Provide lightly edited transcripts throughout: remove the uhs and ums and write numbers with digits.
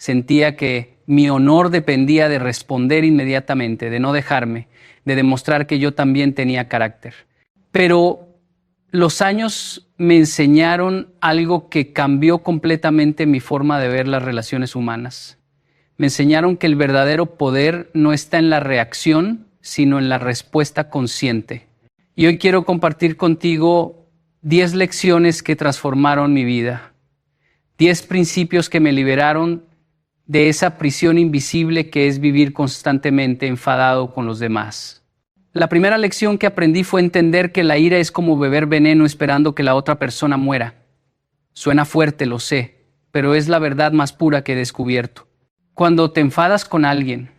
Sentía que mi honor dependía de responder inmediatamente, de no dejarme, de demostrar que yo también tenía carácter. Pero los años me enseñaron algo que cambió completamente mi forma de ver las relaciones humanas. Me enseñaron que el verdadero poder no está en la reacción, sino en la respuesta consciente. Y hoy quiero compartir contigo 10 lecciones que transformaron mi vida. 10 principios que me liberaron de esa prisión invisible que es vivir constantemente enfadado con los demás. La primera lección que aprendí fue entender que la ira es como beber veneno esperando que la otra persona muera. Suena fuerte, lo sé, pero es la verdad más pura que he descubierto. Cuando te enfadas con alguien,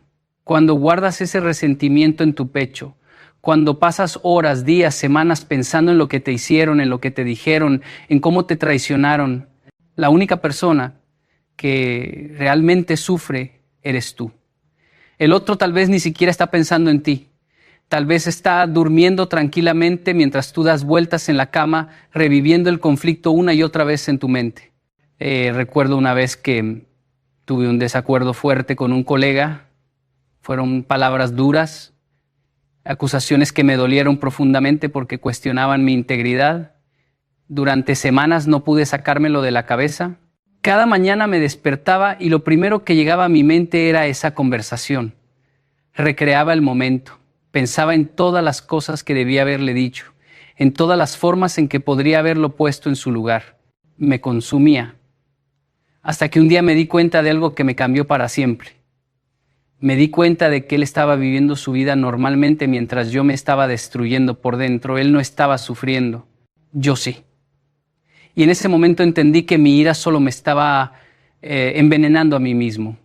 cuando guardas ese resentimiento en tu pecho, cuando pasas horas, días, semanas pensando en lo que te hicieron, en lo que te dijeron, en cómo te traicionaron, la única persona que realmente sufre eres tú. El otro tal vez ni siquiera está pensando en ti. Tal vez está durmiendo tranquilamente mientras tú das vueltas en la cama, reviviendo el conflicto una y otra vez en tu mente. Recuerdo una vez que tuve un desacuerdo fuerte con un colega. Fueron palabras duras, acusaciones que me dolieron profundamente porque cuestionaban mi integridad. Durante semanas no pude sacármelo de la cabeza. Cada mañana me despertaba y lo primero que llegaba a mi mente era esa conversación. Recreaba el momento, pensaba en todas las cosas que debía haberle dicho, en todas las formas en que podría haberlo puesto en su lugar. Me consumía. Hasta que un día me di cuenta de algo que me cambió para siempre. Me di cuenta de que él estaba viviendo su vida normalmente mientras yo me estaba destruyendo por dentro. Él no estaba sufriendo, yo sí. Y en ese momento entendí que mi ira solo me estaba envenenando a mí mismo.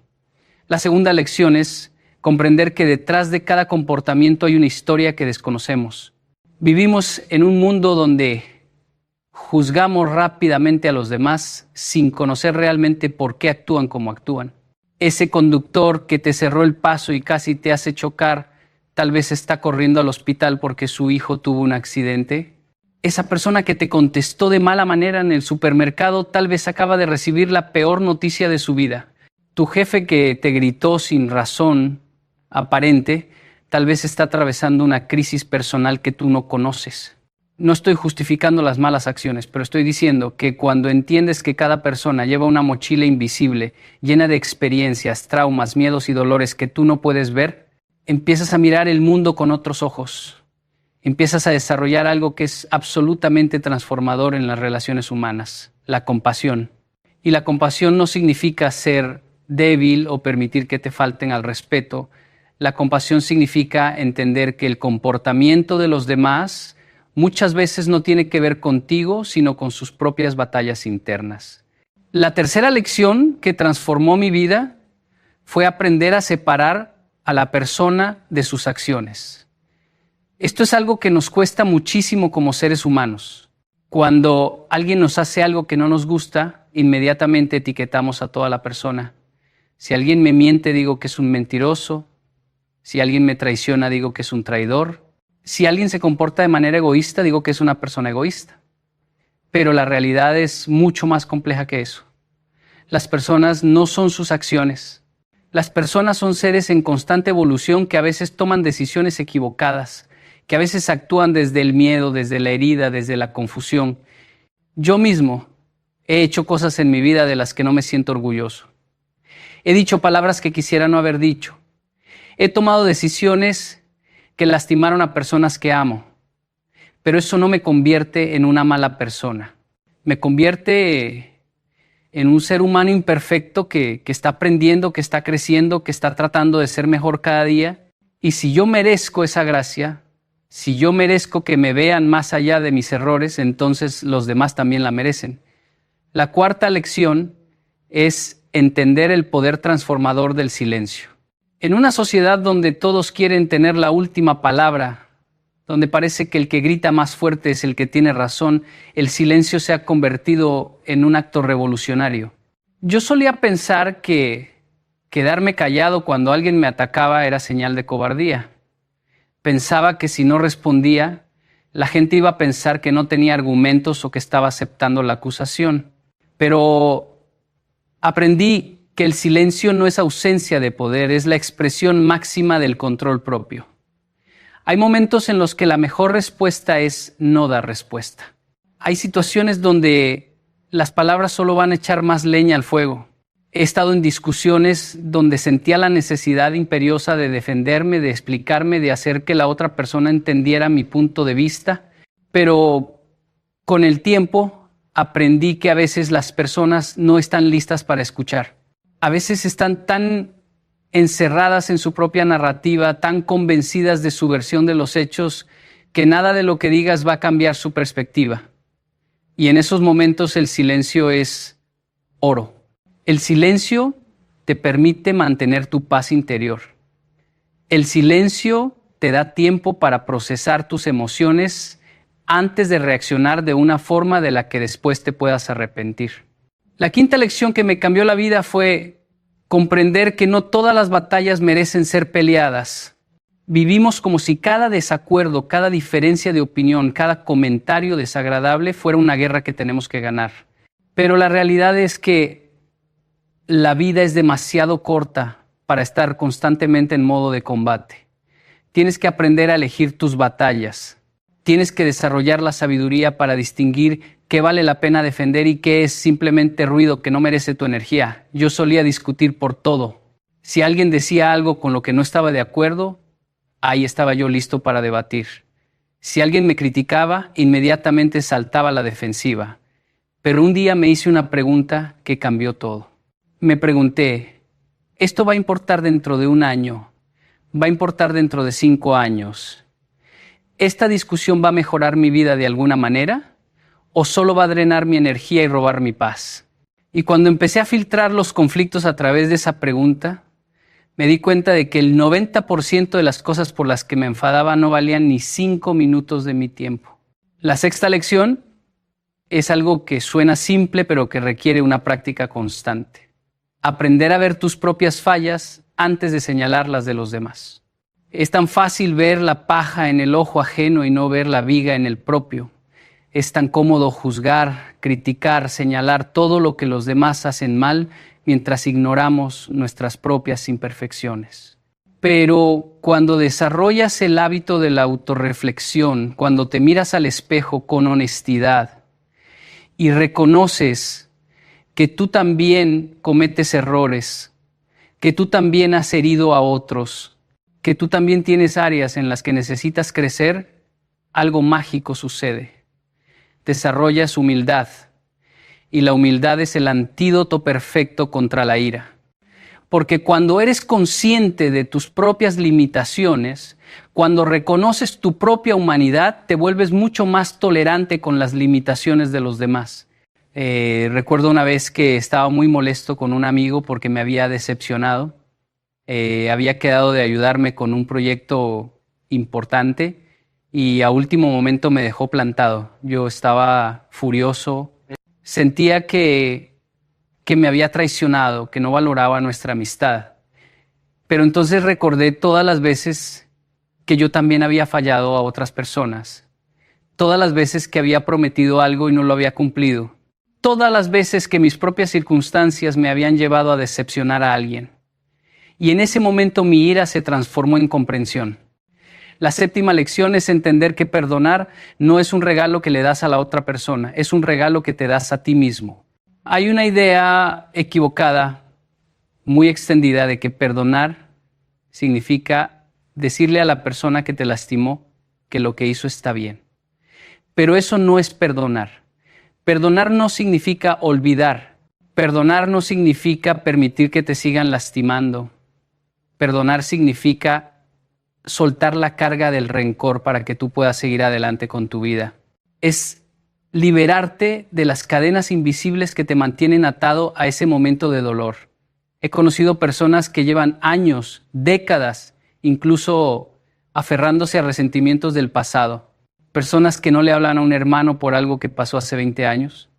La segunda lección es comprender que detrás de cada comportamiento hay una historia que desconocemos. Vivimos en un mundo donde juzgamos rápidamente a los demás sin conocer realmente por qué actúan como actúan. Ese conductor que te cerró el paso y casi te hace chocar, tal vez está corriendo al hospital porque su hijo tuvo un accidente. Esa persona que te contestó de mala manera en el supermercado tal vez acaba de recibir la peor noticia de su vida. Tu jefe que te gritó sin razón aparente tal vez está atravesando una crisis personal que tú no conoces. No estoy justificando las malas acciones, pero estoy diciendo que cuando entiendes que cada persona lleva una mochila invisible llena de experiencias, traumas, miedos y dolores que tú no puedes ver, empiezas a mirar el mundo con otros ojos. Empiezas a desarrollar algo que es absolutamente transformador en las relaciones humanas, la compasión. Y la compasión no significa ser débil o permitir que te falten al respeto. La compasión significa entender que el comportamiento de los demás muchas veces no tiene que ver contigo, sino con sus propias batallas internas. La tercera lección que transformó mi vida fue aprender a separar a la persona de sus acciones. Esto es algo que nos cuesta muchísimo como seres humanos. Cuando alguien nos hace algo que no nos gusta, inmediatamente etiquetamos a toda la persona. Si alguien me miente, digo que es un mentiroso. Si alguien me traiciona, digo que es un traidor. Si alguien se comporta de manera egoísta, digo que es una persona egoísta. Pero la realidad es mucho más compleja que eso. Las personas no son sus acciones. Las personas son seres en constante evolución que a veces toman decisiones equivocadas, que a veces actúan desde el miedo, desde la herida, desde la confusión. Yo mismo he hecho cosas en mi vida de las que no me siento orgulloso. He dicho palabras que quisiera no haber dicho. He tomado decisiones que lastimaron a personas que amo. Pero eso no me convierte en una mala persona. Me convierte en un ser humano imperfecto que está aprendiendo, que está creciendo, que está tratando de ser mejor cada día. Y si yo merezco esa gracia, si yo merezco que me vean más allá de mis errores, entonces los demás también la merecen. La cuarta lección es entender el poder transformador del silencio. En una sociedad donde todos quieren tener la última palabra, donde parece que el que grita más fuerte es el que tiene razón, el silencio se ha convertido en un acto revolucionario. Yo solía pensar que quedarme callado cuando alguien me atacaba era señal de cobardía. Pensaba que si no respondía, la gente iba a pensar que no tenía argumentos o que estaba aceptando la acusación. Pero aprendí que el silencio no es ausencia de poder, es la expresión máxima del control propio. Hay momentos en los que la mejor respuesta es no dar respuesta. Hay situaciones donde las palabras solo van a echar más leña al fuego. He estado en discusiones donde sentía la necesidad imperiosa de defenderme, de explicarme, de hacer que la otra persona entendiera mi punto de vista, pero con el tiempo aprendí que a veces las personas no están listas para escuchar. A veces están tan encerradas en su propia narrativa, tan convencidas de su versión de los hechos, que nada de lo que digas va a cambiar su perspectiva. Y en esos momentos el silencio es oro. El silencio te permite mantener tu paz interior. El silencio te da tiempo para procesar tus emociones antes de reaccionar de una forma de la que después te puedas arrepentir. La quinta lección que me cambió la vida fue comprender que no todas las batallas merecen ser peleadas. Vivimos como si cada desacuerdo, cada diferencia de opinión, cada comentario desagradable fuera una guerra que tenemos que ganar. Pero la realidad es que la vida es demasiado corta para estar constantemente en modo de combate. Tienes que aprender a elegir tus batallas. Tienes que desarrollar la sabiduría para distinguir qué vale la pena defender y qué es simplemente ruido que no merece tu energía. Yo solía discutir por todo. Si alguien decía algo con lo que no estaba de acuerdo, ahí estaba yo listo para debatir. Si alguien me criticaba, inmediatamente saltaba a la defensiva. Pero un día me hice una pregunta que cambió todo. Me pregunté, ¿esto va a importar dentro de un año? ¿Va a importar dentro de 5 años? ¿Esta discusión va a mejorar mi vida de alguna manera? ¿O solo va a drenar mi energía y robar mi paz? Y cuando empecé a filtrar los conflictos a través de esa pregunta, me di cuenta de que el 90% de las cosas por las que me enfadaba no valían ni 5 minutos de mi tiempo. La sexta lección es algo que suena simple, pero que requiere una práctica constante. Aprender a ver tus propias fallas antes de señalar las de los demás. Es tan fácil ver la paja en el ojo ajeno y no ver la viga en el propio. Es tan cómodo juzgar, criticar, señalar todo lo que los demás hacen mal mientras ignoramos nuestras propias imperfecciones. Pero cuando desarrollas el hábito de la autorreflexión, cuando te miras al espejo con honestidad y reconoces que tú también cometes errores, que tú también has herido a otros, que tú también tienes áreas en las que necesitas crecer, algo mágico sucede. Desarrollas humildad, y la humildad es el antídoto perfecto contra la ira. Porque cuando eres consciente de tus propias limitaciones, cuando reconoces tu propia humanidad, te vuelves mucho más tolerante con las limitaciones de los demás. Recuerdo una vez que estaba muy molesto con un amigo porque me había decepcionado. Había quedado de ayudarme con un proyecto importante y a último momento me dejó plantado. Yo estaba furioso. Sentía que me había traicionado, que no valoraba nuestra amistad. Pero entonces recordé todas las veces que yo también había fallado a otras personas. Todas las veces que había prometido algo y no lo había cumplido. Todas las veces que mis propias circunstancias me habían llevado a decepcionar a alguien. Y en ese momento mi ira se transformó en comprensión. La séptima lección es entender que perdonar no es un regalo que le das a la otra persona, es un regalo que te das a ti mismo. Hay una idea equivocada, muy extendida, de que perdonar significa decirle a la persona que te lastimó que lo que hizo está bien. Pero eso no es perdonar. Perdonar no significa olvidar. Perdonar no significa permitir que te sigan lastimando. Perdonar significa soltar la carga del rencor para que tú puedas seguir adelante con tu vida. Es liberarte de las cadenas invisibles que te mantienen atado a ese momento de dolor. He conocido personas que llevan años, décadas, incluso aferrándose a resentimientos del pasado. Personas que no le hablan a un hermano por algo que pasó hace 20 años.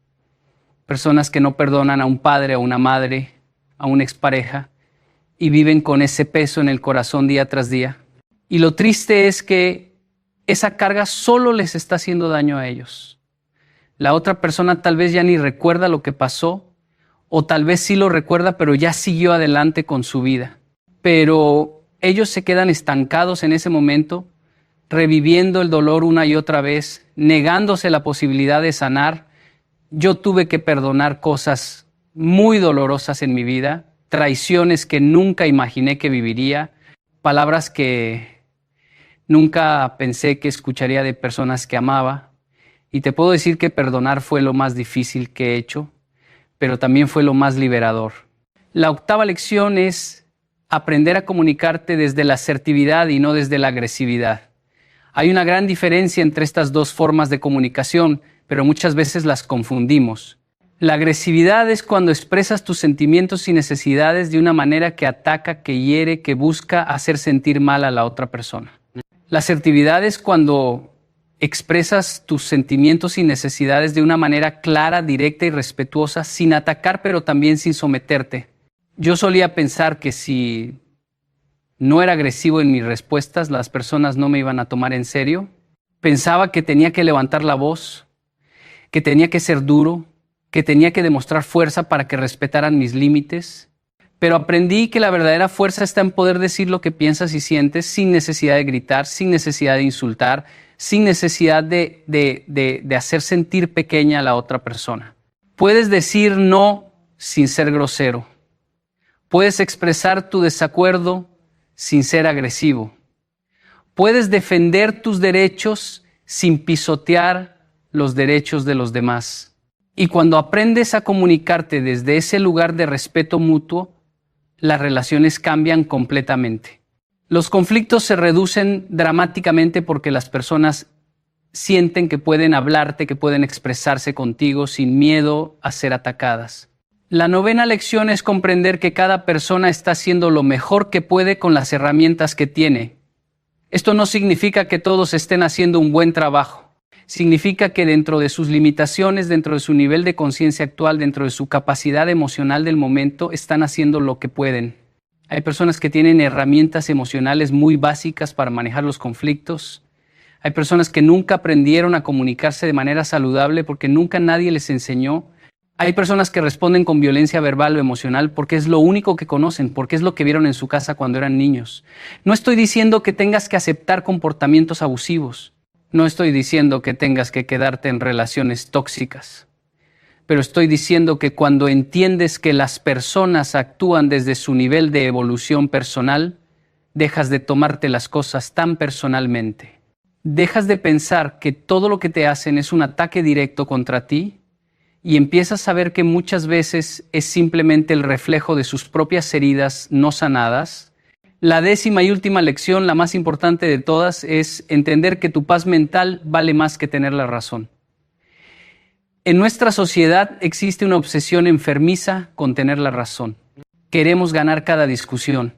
Personas que no perdonan a un padre, a una madre, a una expareja y viven con ese peso en el corazón día tras día. Y lo triste es que esa carga solo les está haciendo daño a ellos. La otra persona tal vez ya ni recuerda lo que pasó o tal vez sí lo recuerda, pero ya siguió adelante con su vida. Pero ellos se quedan estancados en ese momento, reviviendo el dolor una y otra vez, negándose la posibilidad de sanar. Yo tuve que perdonar cosas muy dolorosas en mi vida, traiciones que nunca imaginé que viviría, palabras que nunca pensé que escucharía de personas que amaba. Y te puedo decir que perdonar fue lo más difícil que he hecho, pero también fue lo más liberador. La octava lección es aprender a comunicarte desde la asertividad y no desde la agresividad. Hay una gran diferencia entre estas dos formas de comunicación, pero muchas veces las confundimos. La agresividad es cuando expresas tus sentimientos y necesidades de una manera que ataca, que hiere, que busca hacer sentir mal a la otra persona. La asertividad es cuando expresas tus sentimientos y necesidades de una manera clara, directa y respetuosa, sin atacar, pero también sin someterte. Yo solía pensar que si no era agresivo en mis respuestas, las personas no me iban a tomar en serio. Pensaba que tenía que levantar la voz, que tenía que ser duro, que tenía que demostrar fuerza para que respetaran mis límites. Pero aprendí que la verdadera fuerza está en poder decir lo que piensas y sientes sin necesidad de gritar, sin necesidad de insultar, sin necesidad de hacer sentir pequeña a la otra persona. Puedes decir no sin ser grosero. Puedes expresar tu desacuerdo sin ser agresivo. Puedes defender tus derechos sin pisotear los derechos de los demás. Y cuando aprendes a comunicarte desde ese lugar de respeto mutuo, las relaciones cambian completamente. Los conflictos se reducen dramáticamente porque las personas sienten que pueden hablarte, que pueden expresarse contigo sin miedo a ser atacadas. La novena lección es comprender que cada persona está haciendo lo mejor que puede con las herramientas que tiene. Esto no significa que todos estén haciendo un buen trabajo. Significa que dentro de sus limitaciones, dentro de su nivel de conciencia actual, dentro de su capacidad emocional del momento, están haciendo lo que pueden. Hay personas que tienen herramientas emocionales muy básicas para manejar los conflictos. Hay personas que nunca aprendieron a comunicarse de manera saludable porque nunca nadie les enseñó. Hay personas que responden con violencia verbal o emocional porque es lo único que conocen, porque es lo que vieron en su casa cuando eran niños. No estoy diciendo que tengas que aceptar comportamientos abusivos. No estoy diciendo que tengas que quedarte en relaciones tóxicas. Pero estoy diciendo que cuando entiendes que las personas actúan desde su nivel de evolución personal, dejas de tomarte las cosas tan personalmente. Dejas de pensar que todo lo que te hacen es un ataque directo contra ti y empiezas a ver que muchas veces es simplemente el reflejo de sus propias heridas no sanadas. La décima y última lección, la más importante de todas, es entender que tu paz mental vale más que tener la razón. En nuestra sociedad existe una obsesión enfermiza con tener la razón. Queremos ganar cada discusión.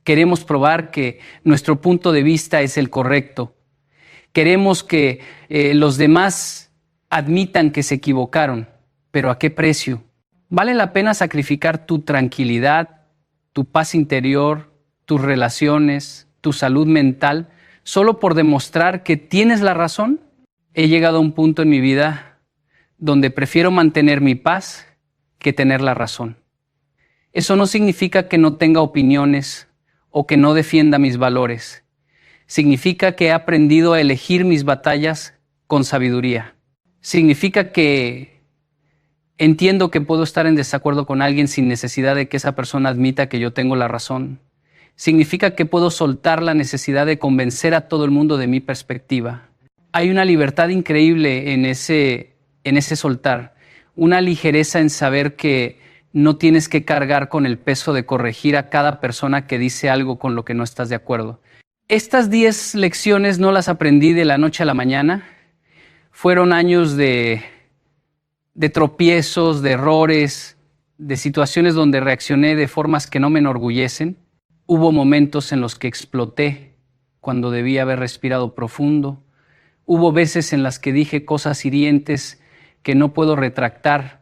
Queremos probar que nuestro punto de vista es el correcto. Queremos que los demás admitan que se equivocaron. ¿Pero a qué precio? ¿Vale la pena sacrificar tu tranquilidad, tu paz interior, tus relaciones, tu salud mental, solo por demostrar que tienes la razón? He llegado a un punto en mi vida donde prefiero mantener mi paz que tener la razón. Eso no significa que no tenga opiniones o que no defienda mis valores. Significa que he aprendido a elegir mis batallas con sabiduría. Significa que entiendo que puedo estar en desacuerdo con alguien sin necesidad de que esa persona admita que yo tengo la razón. Significa que puedo soltar la necesidad de convencer a todo el mundo de mi perspectiva. Hay una libertad increíble en ese soltar, una ligereza en saber que no tienes que cargar con el peso de corregir a cada persona que dice algo con lo que no estás de acuerdo. Estas 10 lecciones no las aprendí de la noche a la mañana. Fueron años de tropiezos, de errores, de situaciones donde reaccioné de formas que no me enorgullecen. Hubo momentos en los que exploté cuando debía haber respirado profundo. Hubo veces en las que dije cosas hirientes que no puedo retractar.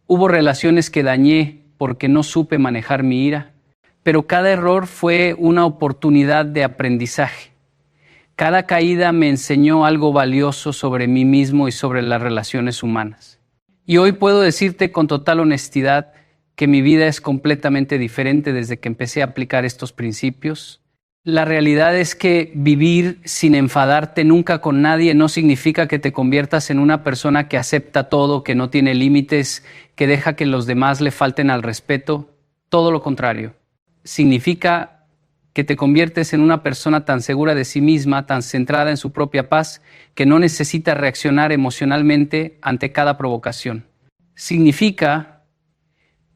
Hubo relaciones que dañé porque no supe manejar mi ira. Pero cada error fue una oportunidad de aprendizaje. Cada caída me enseñó algo valioso sobre mí mismo y sobre las relaciones humanas. Y hoy puedo decirte con total honestidad que mi vida es completamente diferente desde que empecé a aplicar estos principios. La realidad es que vivir sin enfadarte nunca con nadie no significa que te conviertas en una persona que acepta todo, que no tiene límites, que deja que los demás le falten al respeto. Todo lo contrario. Significa que te conviertes en una persona tan segura de sí misma, tan centrada en su propia paz, que no necesita reaccionar emocionalmente ante cada provocación. Significa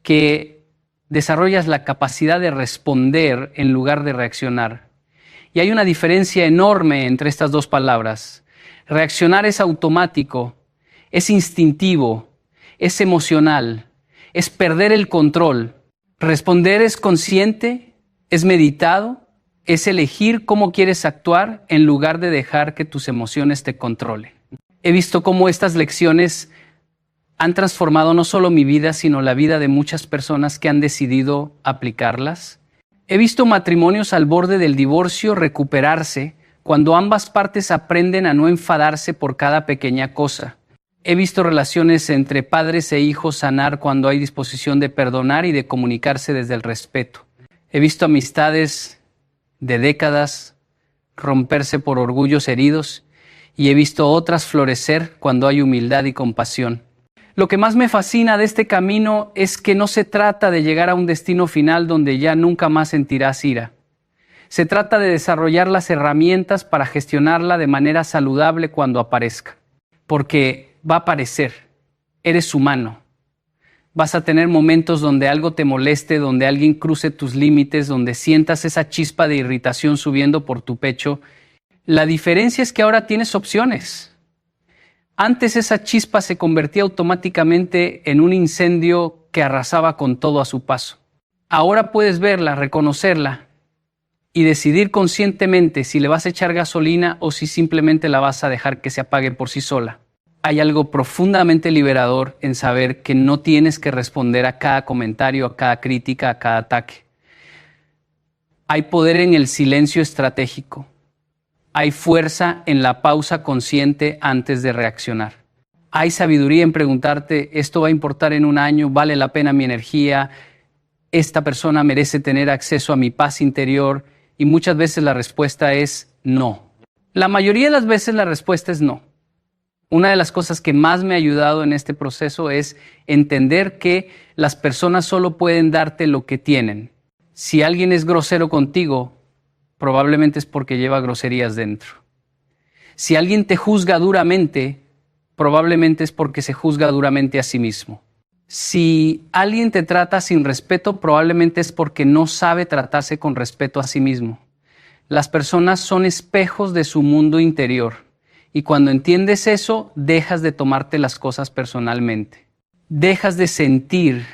que desarrollas la capacidad de responder en lugar de reaccionar. Y hay una diferencia enorme entre estas dos palabras. Reaccionar es automático, es instintivo, es emocional, es perder el control. Responder es consciente, es meditado, es elegir cómo quieres actuar en lugar de dejar que tus emociones te controlen. He visto cómo estas lecciones han transformado no solo mi vida, sino la vida de muchas personas que han decidido aplicarlas. He visto matrimonios al borde del divorcio recuperarse cuando ambas partes aprenden a no enfadarse por cada pequeña cosa. He visto relaciones entre padres e hijos sanar cuando hay disposición de perdonar y de comunicarse desde el respeto. He visto amistades de décadas romperse por orgullos heridos y he visto otras florecer cuando hay humildad y compasión. Lo que más me fascina de este camino es que no se trata de llegar a un destino final donde ya nunca más sentirás ira. Se trata de desarrollar las herramientas para gestionarla de manera saludable cuando aparezca. Porque va a aparecer. Eres humano. Vas a tener momentos donde algo te moleste, donde alguien cruce tus límites, donde sientas esa chispa de irritación subiendo por tu pecho. La diferencia es que ahora tienes opciones. Antes esa chispa se convertía automáticamente en un incendio que arrasaba con todo a su paso. Ahora puedes verla, reconocerla y decidir conscientemente si le vas a echar gasolina o si simplemente la vas a dejar que se apague por sí sola. Hay algo profundamente liberador en saber que no tienes que responder a cada comentario, a cada crítica, a cada ataque. Hay poder en el silencio estratégico. Hay fuerza en la pausa consciente antes de reaccionar. Hay sabiduría en preguntarte, ¿esto va a importar en un año? ¿Vale la pena mi energía? ¿Esta persona merece tener acceso a mi paz interior? Y muchas veces la respuesta es no. La mayoría de las veces la respuesta es no. Una de las cosas que más me ha ayudado en este proceso es entender que las personas solo pueden darte lo que tienen. Si alguien es grosero contigo, probablemente es porque lleva groserías dentro. Si alguien te juzga duramente, probablemente es porque se juzga duramente a sí mismo. Si alguien te trata sin respeto, probablemente es porque no sabe tratarse con respeto a sí mismo. Las personas son espejos de su mundo interior. Y cuando entiendes eso, dejas de tomarte las cosas personalmente. Dejas de sentir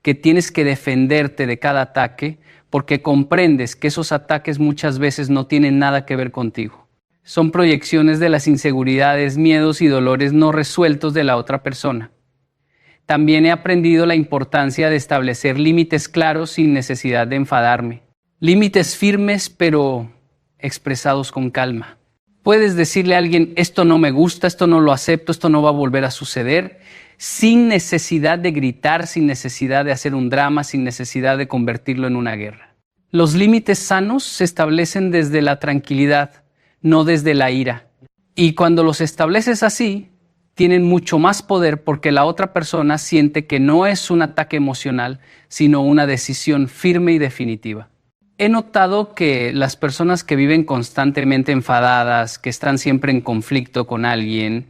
que tienes que defenderte de cada ataque porque comprendes que esos ataques muchas veces no tienen nada que ver contigo. Son proyecciones de las inseguridades, miedos y dolores no resueltos de la otra persona. También he aprendido la importancia de establecer límites claros sin necesidad de enfadarme. Límites firmes pero expresados con calma. Puedes decirle a alguien, esto no me gusta, esto no lo acepto, esto no va a volver a suceder, sin necesidad de gritar, sin necesidad de hacer un drama, sin necesidad de convertirlo en una guerra. Los límites sanos se establecen desde la tranquilidad, no desde la ira. Y cuando los estableces así, tienen mucho más poder porque la otra persona siente que no es un ataque emocional, sino una decisión firme y definitiva. He notado que las personas que viven constantemente enfadadas, que están siempre en conflicto con alguien,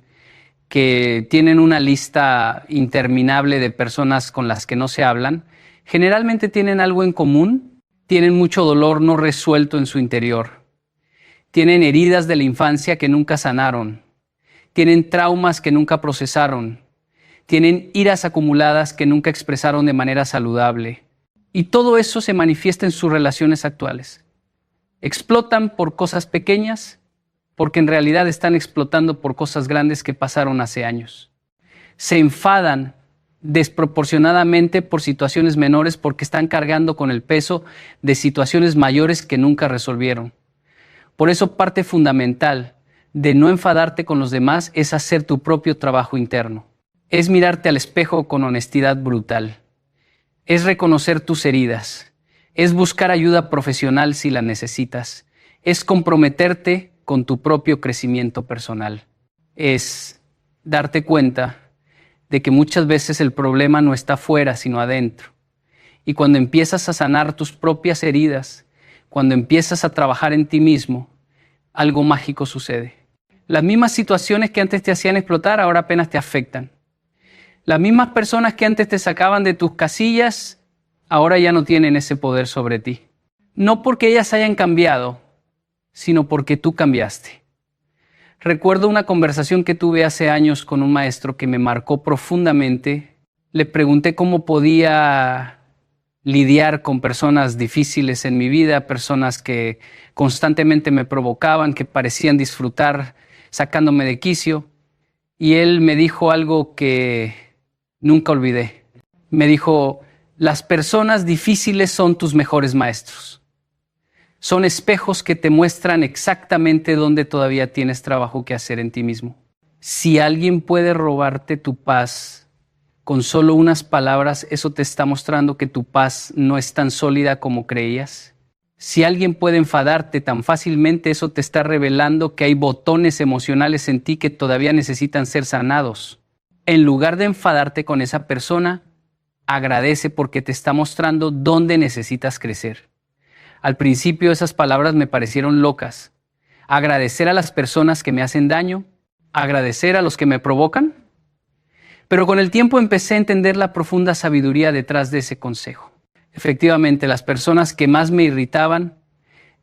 que tienen una lista interminable de personas con las que no se hablan, generalmente tienen algo en común, tienen mucho dolor no resuelto en su interior, tienen heridas de la infancia que nunca sanaron, tienen traumas que nunca procesaron, tienen iras acumuladas que nunca expresaron de manera saludable. Y todo eso se manifiesta en sus relaciones actuales. Explotan por cosas pequeñas porque en realidad están explotando por cosas grandes que pasaron hace años. Se enfadan desproporcionadamente por situaciones menores porque están cargando con el peso de situaciones mayores que nunca resolvieron. Por eso parte fundamental de no enfadarte con los demás es hacer tu propio trabajo interno. Es mirarte al espejo con honestidad brutal. es reconocer tus heridas, es buscar ayuda profesional si la necesitas, es comprometerte con tu propio crecimiento personal, es darte cuenta de que muchas veces el problema no está afuera, sino adentro. Y cuando empiezas a sanar tus propias heridas, cuando empiezas a trabajar en ti mismo, algo mágico sucede. Las mismas situaciones que antes te hacían explotar, ahora apenas te afectan. Las mismas personas que antes te sacaban de tus casillas, ahora ya no tienen ese poder sobre ti. No porque ellas hayan cambiado, sino porque tú cambiaste. Recuerdo una conversación que tuve hace años con un maestro que me marcó profundamente. Le pregunté cómo podía lidiar con personas difíciles en mi vida, personas que constantemente me provocaban, que parecían disfrutar sacándome de quicio. Y él me dijo algo que nunca olvidé. Me dijo, las personas difíciles son tus mejores maestros. Son espejos que te muestran exactamente dónde todavía tienes trabajo que hacer en ti mismo. Si alguien puede robarte tu paz con solo unas palabras, eso te está mostrando que tu paz no es tan sólida como creías. Si alguien puede enfadarte tan fácilmente, eso te está revelando que hay botones emocionales en ti que todavía necesitan ser sanados. En lugar de enfadarte con esa persona, agradece porque te está mostrando dónde necesitas crecer. Al principio esas palabras me parecieron locas. Agradecer a las personas que me hacen daño, agradecer a los que me provocan. Pero con el tiempo empecé a entender la profunda sabiduría detrás de ese consejo. Efectivamente, las personas que más me irritaban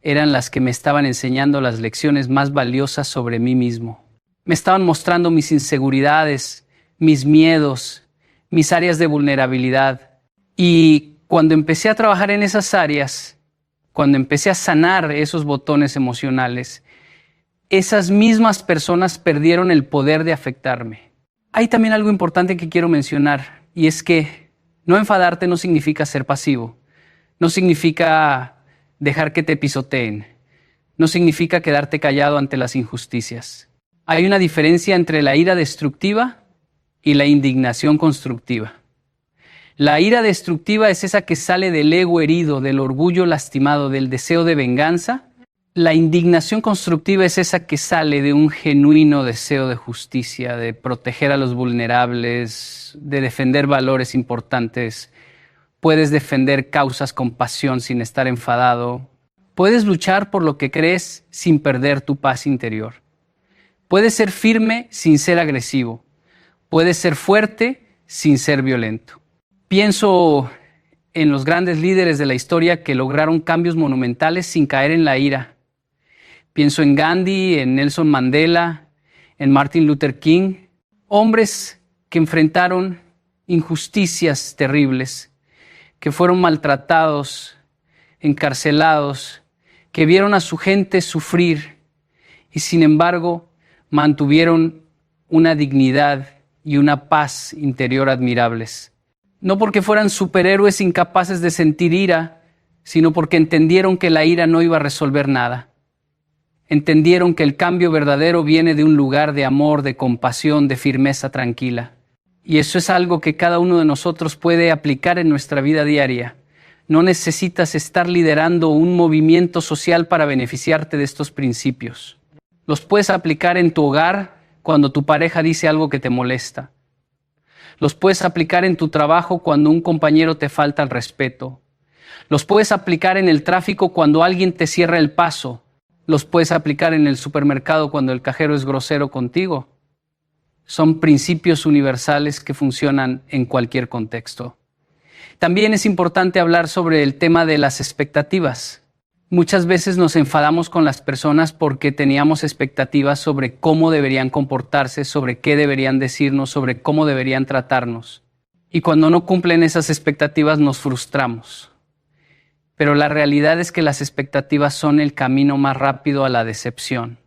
eran las que me estaban enseñando las lecciones más valiosas sobre mí mismo. Me estaban mostrando mis inseguridades, mis miedos, mis áreas de vulnerabilidad. Y cuando empecé a trabajar en esas áreas, cuando empecé a sanar esos botones emocionales, esas mismas personas perdieron el poder de afectarme. Hay también algo importante que quiero mencionar, y es que no enfadarte no significa ser pasivo, no significa dejar que te pisoteen, no significa quedarte callado ante las injusticias. Hay una diferencia entre la ira destructiva y la indignación constructiva. La ira destructiva es esa que sale del ego herido, del orgullo lastimado, del deseo de venganza. La indignación constructiva es esa que sale de un genuino deseo de justicia, de proteger a los vulnerables, de defender valores importantes. Puedes defender causas con pasión sin estar enfadado. Puedes luchar por lo que crees sin perder tu paz interior. Puedes ser firme sin ser agresivo. Puedes ser fuerte sin ser violento. Pienso en los grandes líderes de la historia que lograron cambios monumentales sin caer en la ira. Pienso en Gandhi, en Nelson Mandela, en Martin Luther King, hombres que enfrentaron injusticias terribles, que fueron maltratados, encarcelados, que vieron a su gente sufrir y sin embargo mantuvieron una dignidad y una paz interior admirables. No porque fueran superhéroes incapaces de sentir ira, sino porque entendieron que la ira no iba a resolver nada. Entendieron que el cambio verdadero viene de un lugar de amor, de compasión, de firmeza tranquila. Y eso es algo que cada uno de nosotros puede aplicar en nuestra vida diaria. No necesitas estar liderando un movimiento social para beneficiarte de estos principios. Los puedes aplicar en tu hogar cuando tu pareja dice algo que te molesta. Los puedes aplicar en tu trabajo cuando un compañero te falta el respeto. Los puedes aplicar en el tráfico cuando alguien te cierra el paso. Los puedes aplicar en el supermercado cuando el cajero es grosero contigo. Son principios universales que funcionan en cualquier contexto. También es importante hablar sobre el tema de las expectativas. Muchas veces nos enfadamos con las personas porque teníamos expectativas sobre cómo deberían comportarse, sobre qué deberían decirnos, sobre cómo deberían tratarnos. Y cuando no cumplen esas expectativas nos frustramos. Pero la realidad es que las expectativas son el camino más rápido a la decepción.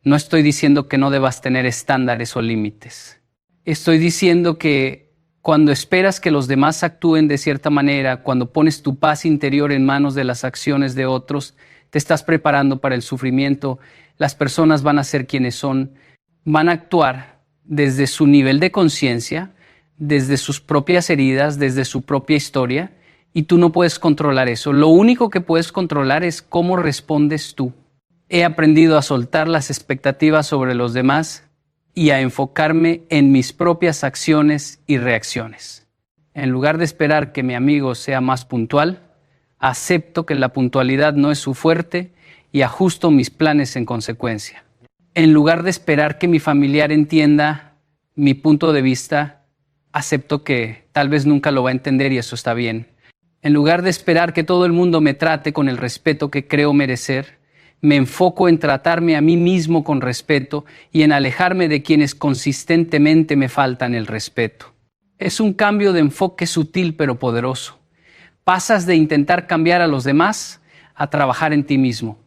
No estoy diciendo que no debas tener estándares o límites. Estoy diciendo que cuando esperas que los demás actúen de cierta manera, cuando pones tu paz interior en manos de las acciones de otros, te estás preparando para el sufrimiento. Las personas van a ser quienes son, van a actuar desde su nivel de conciencia, desde sus propias heridas, desde su propia historia, y tú no puedes controlar eso. Lo único que puedes controlar es cómo respondes tú. He aprendido a soltar las expectativas sobre los demás y a enfocarme en mis propias acciones y reacciones. En lugar de esperar que mi amigo sea más puntual, acepto que la puntualidad no es su fuerte y ajusto mis planes en consecuencia. En lugar de esperar que mi familiar entienda mi punto de vista, acepto que tal vez nunca lo va a entender y eso está bien. En lugar de esperar que todo el mundo me trate con el respeto que creo merecer, me enfoco en tratarme a mí mismo con respeto y en alejarme de quienes consistentemente me faltan el respeto. Es un cambio de enfoque sutil pero poderoso. Pasas de intentar cambiar a los demás a trabajar en ti mismo.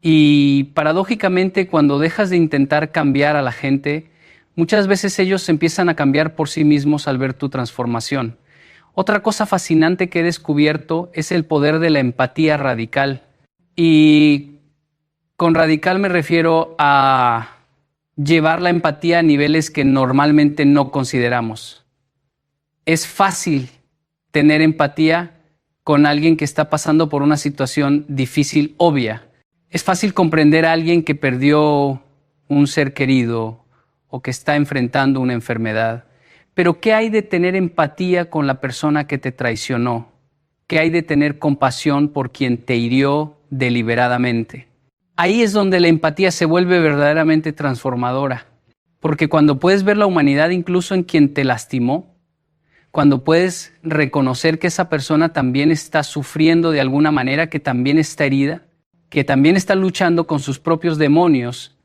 Y paradójicamente, cuando dejas de intentar cambiar a la gente, muchas veces ellos empiezan a cambiar por sí mismos al ver tu transformación. Otra cosa fascinante que he descubierto es el poder de la empatía radical. Y con radical me refiero a llevar la empatía a niveles que normalmente no consideramos. Es fácil tener empatía con alguien que está pasando por una situación difícil, obvia. Es fácil comprender a alguien que perdió un ser querido o que está enfrentando una enfermedad. Pero ¿qué hay de tener empatía con la persona que te traicionó? ¿Qué hay de tener compasión por quien te hirió deliberadamente? Ahí es donde la empatía se vuelve verdaderamente transformadora. Porque cuando puedes ver la humanidad incluso en quien te lastimó, cuando puedes reconocer que esa persona también está sufriendo de alguna manera, que también está herida, que también está luchando con sus propios demonios,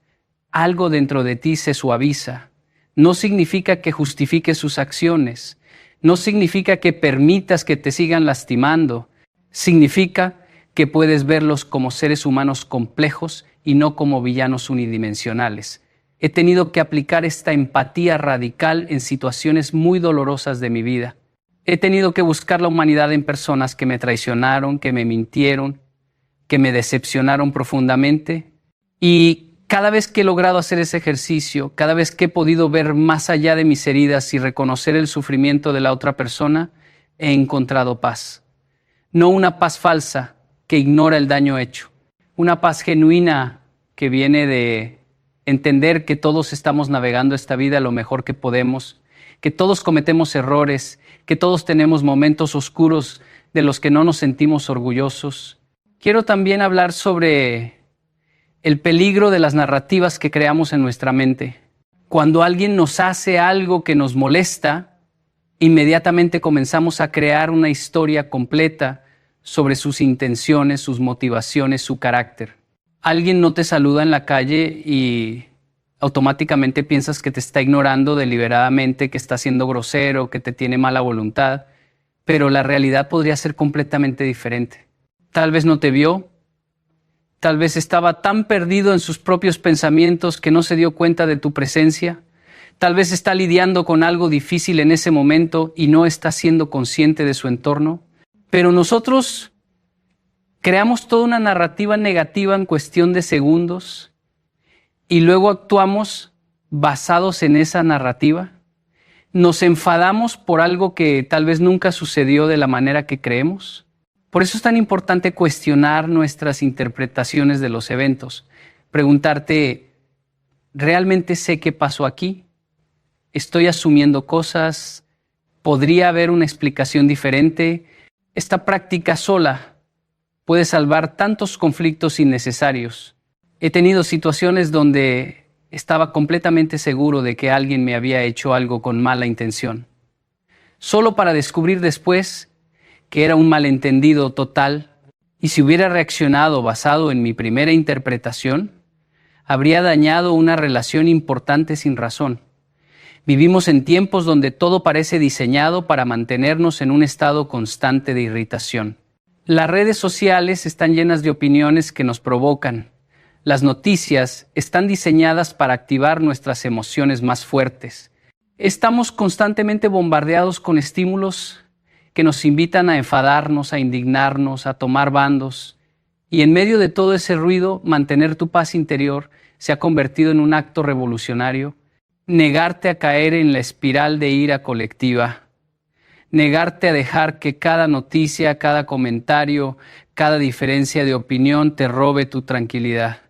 algo dentro de ti se suaviza. No significa que justifiques sus acciones, no significa que permitas que te sigan lastimando, significa que puedes verlos como seres humanos complejos y no como villanos unidimensionales. He tenido que aplicar esta empatía radical en situaciones muy dolorosas de mi vida. He tenido que buscar la humanidad en personas que me traicionaron, que me mintieron, que me decepcionaron profundamente. Y cada vez que he logrado hacer ese ejercicio, cada vez que he podido ver más allá de mis heridas y reconocer el sufrimiento de la otra persona, he encontrado paz. No una paz falsa que ignora el daño hecho. Una paz genuina que viene de entender que todos estamos navegando esta vida lo mejor que podemos, que todos cometemos errores, que todos tenemos momentos oscuros de los que no nos sentimos orgullosos. Quiero también hablar sobre el peligro de las narrativas que creamos en nuestra mente. Cuando alguien nos hace algo que nos molesta, inmediatamente comenzamos a crear una historia completa sobre sus intenciones, sus motivaciones, su carácter. Alguien no te saluda en la calle y automáticamente piensas que te está ignorando deliberadamente, que está siendo grosero, que te tiene mala voluntad, pero la realidad podría ser completamente diferente. Tal vez no te vio, tal vez estaba tan perdido en sus propios pensamientos que no se dio cuenta de tu presencia, tal vez está lidiando con algo difícil en ese momento y no está siendo consciente de su entorno, pero nosotros creamos toda una narrativa negativa en cuestión de segundos y luego actuamos basados en esa narrativa. Nos enfadamos por algo que tal vez nunca sucedió de la manera que creemos. Por eso es tan importante cuestionar nuestras interpretaciones de los eventos. Preguntarte, ¿realmente sé qué pasó aquí? ¿Estoy asumiendo cosas? ¿Podría haber una explicación diferente? Esta práctica sola puede salvar tantos conflictos innecesarios. He tenido situaciones donde estaba completamente seguro de que alguien me había hecho algo con mala intención, solo para descubrir después que era un malentendido total, y si hubiera reaccionado basado en mi primera interpretación, habría dañado una relación importante sin razón. Vivimos en tiempos donde todo parece diseñado para mantenernos en un estado constante de irritación. Las redes sociales están llenas de opiniones que nos provocan. Las noticias están diseñadas para activar nuestras emociones más fuertes. Estamos constantemente bombardeados con estímulos que nos invitan a enfadarnos, a indignarnos, a tomar bandos. Y en medio de todo ese ruido, mantener tu paz interior se ha convertido en un acto revolucionario. negarte a caer en la espiral de ira colectiva, negarte a dejar que cada noticia, cada comentario, cada diferencia de opinión te robe tu tranquilidad.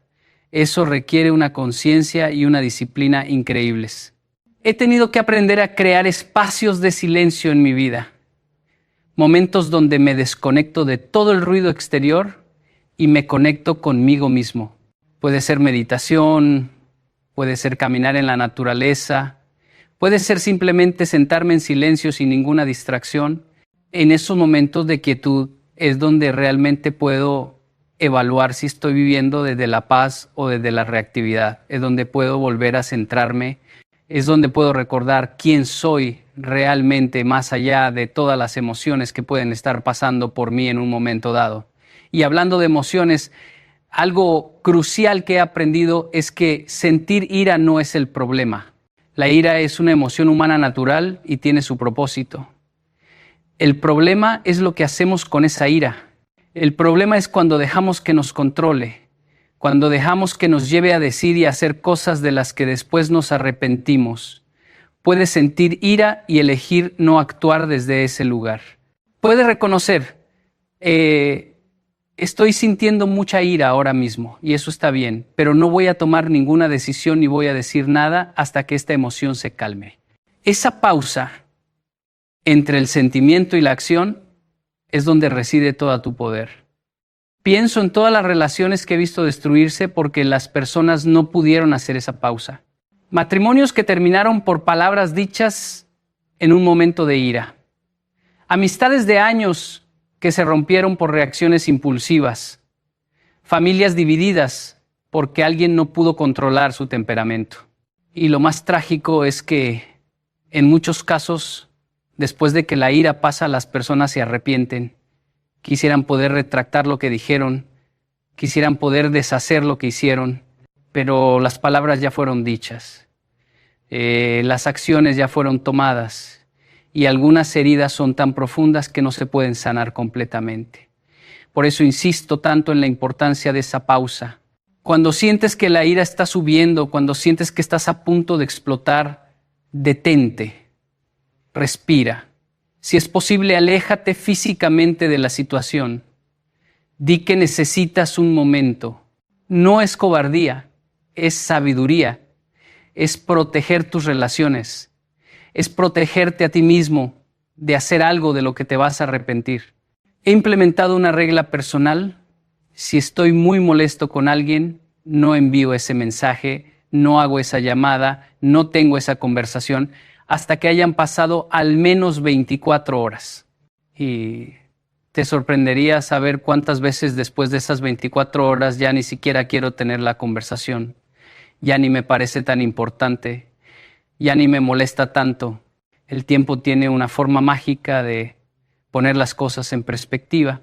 Eso requiere una conciencia y una disciplina increíbles. He tenido que aprender a crear espacios de silencio en mi vida, momentos donde me desconecto de todo el ruido exterior y me conecto conmigo mismo. Puede ser meditación, puede ser caminar en la naturaleza, puede ser simplemente sentarme en silencio sin ninguna distracción. En esos momentos de quietud es donde realmente puedo evaluar si estoy viviendo desde la paz o desde la reactividad. Es donde puedo volver a centrarme, es donde puedo recordar quién soy realmente más allá de todas las emociones que pueden estar pasando por mí en un momento dado. Y hablando de emociones, algo crucial que he aprendido es que sentir ira no es el problema. La ira es una emoción humana natural y tiene su propósito. El problema es lo que hacemos con esa ira. El problema es cuando dejamos que nos controle, cuando dejamos que nos lleve a decir y a hacer cosas de las que después nos arrepentimos. Puedes sentir ira y elegir no actuar desde ese lugar. Puedes reconocer, estoy sintiendo mucha ira ahora mismo y eso está bien, pero no voy a tomar ninguna decisión ni voy a decir nada hasta que esta emoción se calme. Esa pausa entre el sentimiento y la acción es donde reside todo tu poder. Pienso en todas las relaciones que he visto destruirse porque las personas no pudieron hacer esa pausa. Matrimonios que terminaron por palabras dichas en un momento de ira. Amistades de años que se rompieron por reacciones impulsivas. Familias divididas porque alguien no pudo controlar su temperamento. Y lo más trágico es que en muchos casos, después de que la ira pasa, las personas se arrepienten. Quisieran poder retractar lo que dijeron, quisieran poder deshacer lo que hicieron, pero las palabras ya fueron dichas, las acciones ya fueron tomadas y algunas heridas son tan profundas que no se pueden sanar completamente. Por eso insisto tanto en la importancia de esa pausa. Cuando sientes que la ira está subiendo, cuando sientes que estás a punto de explotar, detente, respira. Si es posible, aléjate físicamente de la situación. Di que necesitas un momento. No es cobardía, es sabiduría. Es proteger tus relaciones. Es protegerte a ti mismo de hacer algo de lo que te vas a arrepentir. He implementado una regla personal. Si estoy muy molesto con alguien, no envío ese mensaje, no hago esa llamada, no tengo esa conversación, hasta que hayan pasado al menos 24 horas. Y te sorprendería saber cuántas veces después de esas 24 horas ya ni siquiera quiero tener la conversación. Ya ni me parece tan importante, ya ni me molesta tanto. El tiempo tiene una forma mágica de poner las cosas en perspectiva.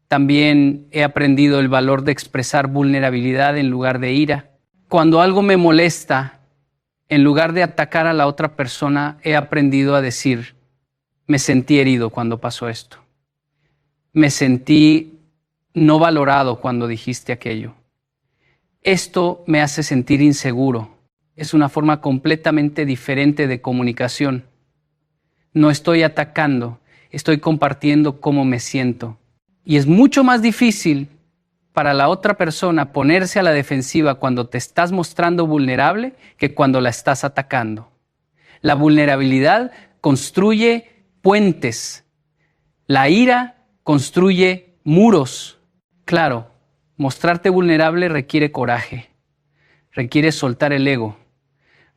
También he aprendido el valor de expresar vulnerabilidad en lugar de ira. Cuando algo me molesta, en lugar de atacar a la otra persona, he aprendido a decir, me sentí herido cuando pasó esto. Me sentí no valorado cuando dijiste aquello. Esto me hace sentir inseguro. Es una forma completamente diferente de comunicación. No estoy atacando, estoy compartiendo cómo me siento. Y es mucho más difícil para la otra persona ponerse a la defensiva cuando te estás mostrando vulnerable que cuando la estás atacando. La vulnerabilidad construye puentes. La ira construye muros. Claro, mostrarte vulnerable requiere coraje, requiere soltar el ego,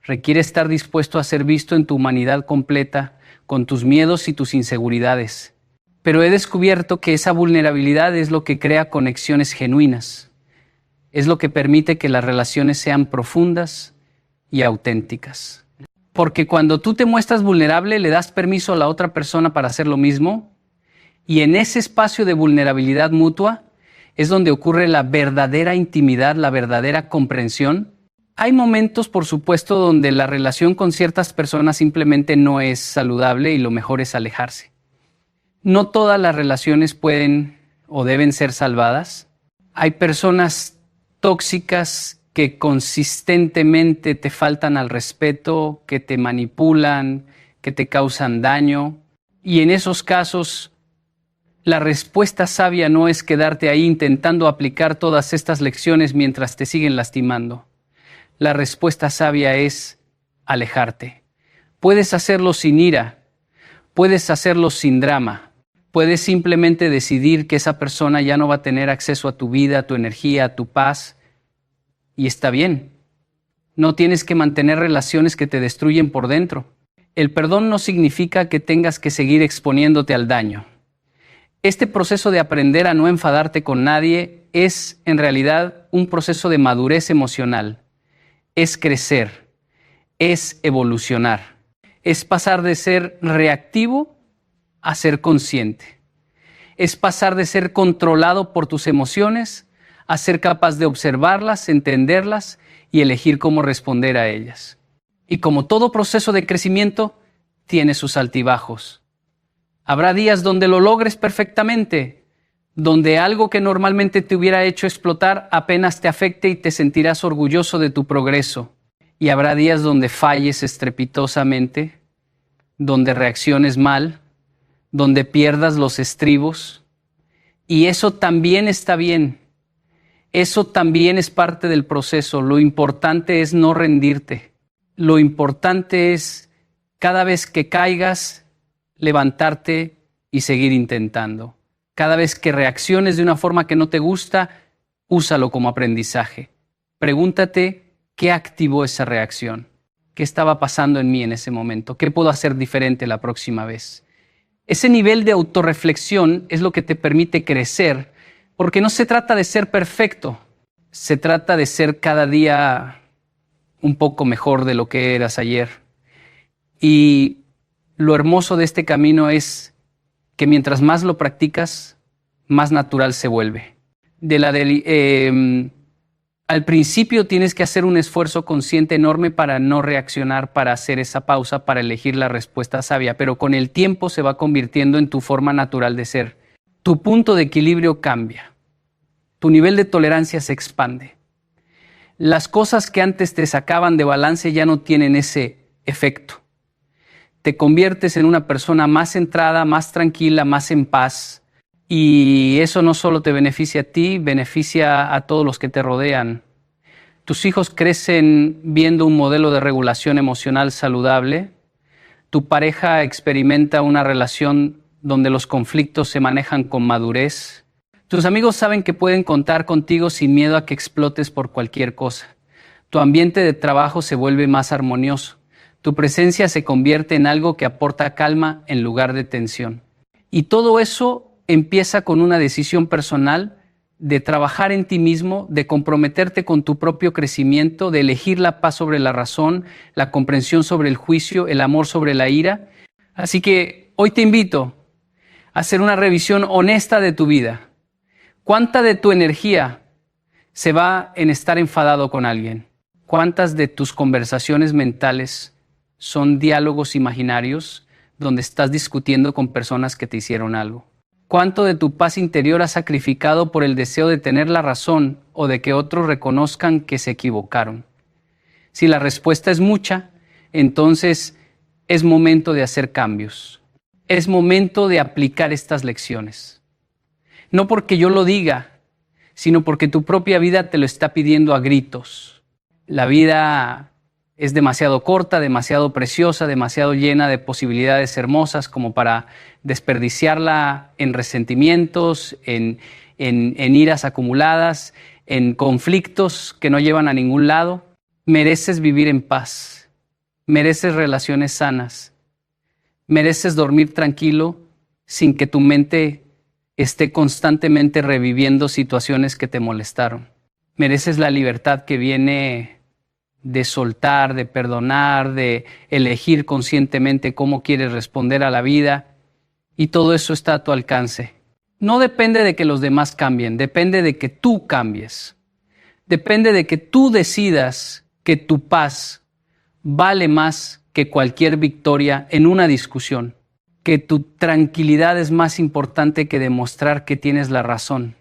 requiere estar dispuesto a ser visto en tu humanidad completa, con tus miedos y tus inseguridades. Pero he descubierto que esa vulnerabilidad es lo que crea conexiones genuinas. Es lo que permite que las relaciones sean profundas y auténticas. Porque cuando tú te muestras vulnerable, le das permiso a la otra persona para hacer lo mismo. Y en ese espacio de vulnerabilidad mutua es donde ocurre la verdadera intimidad, la verdadera comprensión. Hay momentos, por supuesto, donde la relación con ciertas personas simplemente no es saludable y lo mejor es alejarse. No todas las relaciones pueden o deben ser salvadas. Hay personas tóxicas que consistentemente te faltan al respeto, que te manipulan, que te causan daño. Y en esos casos, la respuesta sabia no es quedarte ahí intentando aplicar todas estas lecciones mientras te siguen lastimando. La respuesta sabia es alejarte. Puedes hacerlo sin ira, puedes hacerlo sin drama, puedes simplemente decidir que esa persona ya no va a tener acceso a tu vida, a tu energía, a tu paz, y está bien. No tienes que mantener relaciones que te destruyen por dentro. El perdón no significa que tengas que seguir exponiéndote al daño. Este proceso de aprender a no enfadarte con nadie es, en realidad, un proceso de madurez emocional. Es crecer, es evolucionar, es pasar de ser reactivo a ser consciente. Es pasar de ser controlado por tus emociones a ser capaz de observarlas, entenderlas y elegir cómo responder a ellas. Y como todo proceso de crecimiento, tiene sus altibajos. Habrá días donde lo logres perfectamente, donde algo que normalmente te hubiera hecho explotar apenas te afecte y te sentirás orgulloso de tu progreso. Y habrá días donde falles estrepitosamente, donde reacciones mal, donde pierdas los estribos. Y eso también está bien. Eso también es parte del proceso. Lo importante es no rendirte. Lo importante es, cada vez que caigas, levantarte y seguir intentando. Cada vez que reacciones de una forma que no te gusta, úsalo como aprendizaje. Pregúntate qué activó esa reacción. ¿Qué estaba pasando en mí en ese momento? ¿Qué puedo hacer diferente la próxima vez? Ese nivel de autorreflexión es lo que te permite crecer, porque no se trata de ser perfecto, se trata de ser cada día un poco mejor de lo que eras ayer. Y lo hermoso de este camino es que mientras más lo practicas, más natural se vuelve. Al principio tienes que hacer un esfuerzo consciente enorme para no reaccionar, para hacer esa pausa, para elegir la respuesta sabia, pero con el tiempo se va convirtiendo en tu forma natural de ser. Tu punto de equilibrio cambia. Tu nivel de tolerancia se expande. Las cosas que antes te sacaban de balance ya no tienen ese efecto. Te conviertes en una persona más centrada, más tranquila, más en paz. Y eso no solo te beneficia a ti, beneficia a todos los que te rodean. Tus hijos crecen viendo un modelo de regulación emocional saludable. Tu pareja experimenta una relación donde los conflictos se manejan con madurez. Tus amigos saben que pueden contar contigo sin miedo a que explotes por cualquier cosa. Tu ambiente de trabajo se vuelve más armonioso. Tu presencia se convierte en algo que aporta calma en lugar de tensión. Y todo eso empieza con una decisión personal de trabajar en ti mismo, de comprometerte con tu propio crecimiento, de elegir la paz sobre la razón, la comprensión sobre el juicio, el amor sobre la ira. Así que hoy te invito a hacer una revisión honesta de tu vida. ¿Cuánta de tu energía se va en estar enfadado con alguien? ¿Cuántas de tus conversaciones mentales son diálogos imaginarios donde estás discutiendo con personas que te hicieron algo? ¿Cuánto de tu paz interior has sacrificado por el deseo de tener la razón o de que otros reconozcan que se equivocaron? Si la respuesta es mucha, entonces es momento de hacer cambios. Es momento de aplicar estas lecciones. No porque yo lo diga, sino porque tu propia vida te lo está pidiendo a gritos. La vida es demasiado corta, demasiado preciosa, demasiado llena de posibilidades hermosas como para desperdiciarla en resentimientos, en iras acumuladas, en conflictos que no llevan a ningún lado. Mereces vivir en paz, mereces relaciones sanas, mereces dormir tranquilo sin que tu mente esté constantemente reviviendo situaciones que te molestaron. Mereces la libertad que viene de soltar, de perdonar, de elegir conscientemente cómo quieres responder a la vida, y todo eso está a tu alcance. No depende de que los demás cambien, depende de que tú cambies. Depende de que tú decidas que tu paz vale más que cualquier victoria en una discusión, que tu tranquilidad es más importante que demostrar que tienes la razón,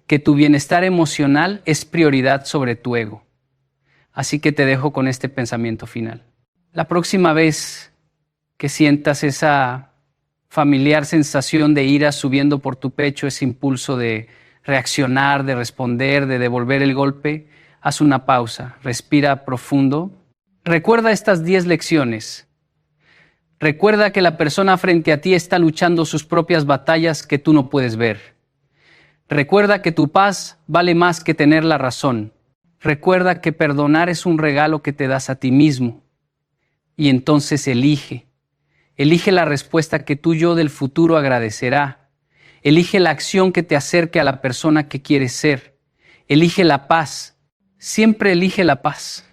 que tu bienestar emocional es prioridad sobre tu ego. Así que te dejo con este pensamiento final. La próxima vez que sientas esa familiar sensación de ira subiendo por tu pecho, ese impulso de reaccionar, de responder, de devolver el golpe, haz una pausa, respira profundo. Recuerda estas 10 lecciones. Recuerda que la persona frente a ti está luchando sus propias batallas que tú no puedes ver. Recuerda que tu paz vale más que tener la razón. Recuerda que perdonar es un regalo que te das a ti mismo. Y entonces elige la respuesta que tu yo del futuro agradecerá. Elige la acción que te acerque a la persona que quieres ser. Elige la paz. Siempre elige la paz.